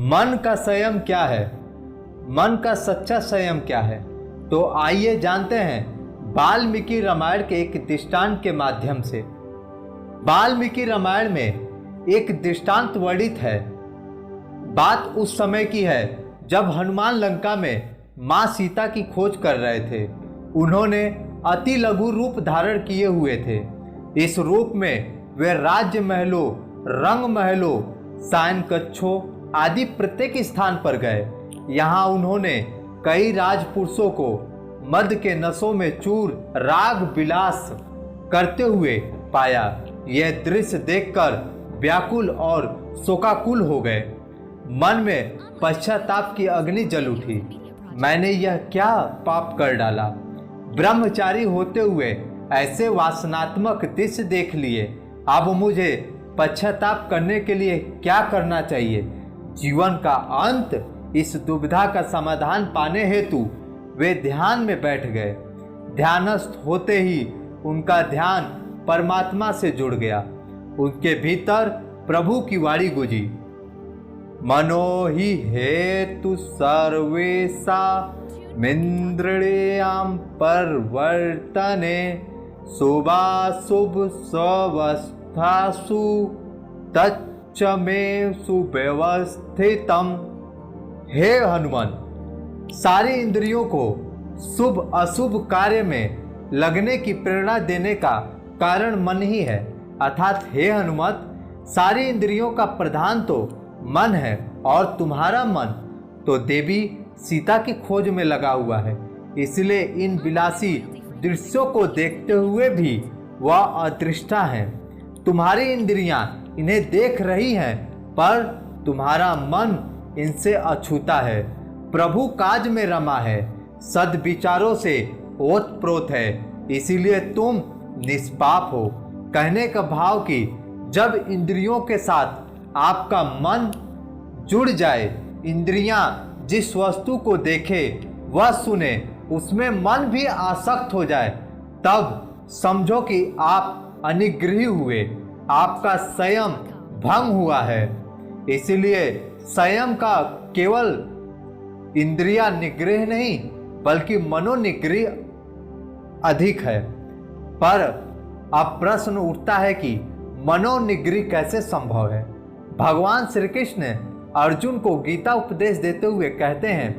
मन का संयम क्या है? मन का सच्चा संयम क्या है? तो आइए जानते हैं वाल्मीकि रामायण के एक दृष्टांत के माध्यम से। वाल्मीकि रामायण में एक दृष्टांत वर्णित है। बात उस समय की है जब हनुमान लंका में मां सीता की खोज कर रहे थे। उन्होंने अति लघु रूप धारण किए हुए थे। इस रूप में वे राज्य महलों, रंग महलों, सायन कक्षों आदि प्रत्येक स्थान पर गए। यहाँ उन्होंने कई राजपुरुषों को मद के नशों में चूर राग विलास करते हुए पाया। यह दृश्य देखकर व्याकुल और शोकाकुल हो गए। मन में पश्चाताप की अग्नि जल उठी। मैंने यह क्या पाप कर डाला? ब्रह्मचारी होते हुए ऐसे वासनात्मक दृश्य देख लिए। अब मुझे पश्चाताप करने के लिए क्या करना चाहिए? जीवन का अंत। इस दुविधा का समाधान पाने हेतु वे ध्यान में बैठ गए। ध्यानस्थ होते ही उनका ध्यान परमात्मा से जुड़ गया। उनके भीतर प्रभु की वाणी गूंजी, मनो ही हेतु सर्वेशा मिंद्रियाम परवर्तने शुभाशुभ स्वस्थासु तच्च में सुव्यवस्थितम। हे हनुमान, सारी इंद्रियों को शुभ अशुभ कार्य में लगने की प्रेरणा देने का कारण मन ही है। अर्थात हे हनुमत, सारी इंद्रियों का प्रधान तो मन है और तुम्हारा मन तो देवी सीता की खोज में लगा हुआ है। इसलिए इन विलासी दृश्यों को देखते हुए भी वह अदृष्टा है। तुम्हारी इंद्रियां इन्हें देख रही हैं, पर तुम्हारा मन इनसे अछूता है। प्रभु काज में रमा है, सद्विचारों से ओतप्रोत है, इसीलिए तुम निष्पाप हो। कहने का भाव कि जब इंद्रियों के साथ आपका मन जुड़ जाए, इंद्रियां जिस वस्तु को देखे वह सुने, उसमें मन भी आसक्त हो जाए, तब समझो कि आप अनिग्रही हुए, आपका संयम भंग हुआ है। इसलिए संयम का केवल इंद्रिया निग्रह नहीं बल्कि मनोनिग्रह अधिक है। पर अब प्रश्न उठता है कि मनोनिग्रह कैसे संभव है? भगवान श्री कृष्ण अर्जुन को गीता उपदेश देते हुए कहते हैं,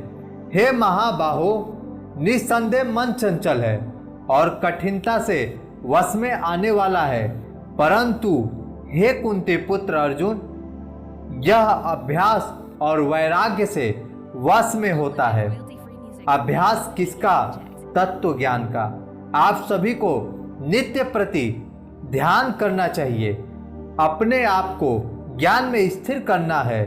हे महाबाहो, निस्संदेह मन चंचल है और कठिनता से वश में आने वाला है, परंतु हे कुंती पुत्र अर्जुन, यह अभ्यास और वैराग्य से वश में होता है। अभ्यास किसका? तत्व ज्ञान का। आप सभी को नित्य प्रति ध्यान करना चाहिए। अपने आप को ज्ञान में स्थिर करना है।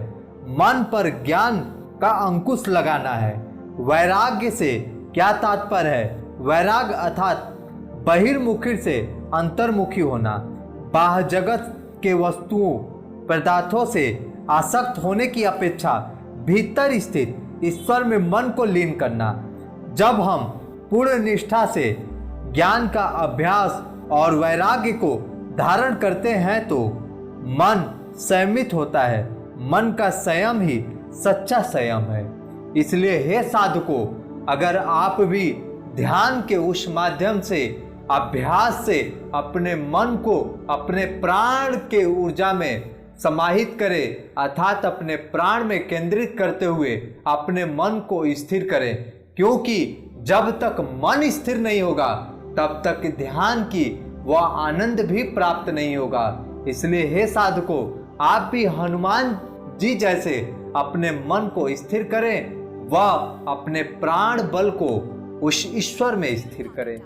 मन पर ज्ञान का अंकुश लगाना है। वैराग्य से क्या तात्पर्य है? वैराग अर्थात बहिर्मुखी से अंतर्मुखी होना। बाह्य जगत के वस्तुओं पदार्थों से आसक्त होने की अपेक्षा भीतर स्थित ईश्वर में मन को लीन करना। जब हम पूर्ण निष्ठा से ज्ञान का अभ्यास और वैराग्य को धारण करते हैं तो मन संयमित होता है। मन का संयम ही सच्चा संयम है। इसलिए हे साधकों, अगर आप भी ध्यान के उस माध्यम से, अभ्यास से अपने मन को अपने प्राण के ऊर्जा में समाहित करें, अर्थात अपने प्राण में केंद्रित करते हुए अपने मन को स्थिर करें, क्योंकि जब तक मन स्थिर नहीं होगा तब तक ध्यान की वह आनंद भी प्राप्त नहीं होगा। इसलिए हे साधकों, आप भी हनुमान जी जैसे अपने मन को स्थिर करें व अपने प्राण बल को उस ईश्वर में स्थिर करें।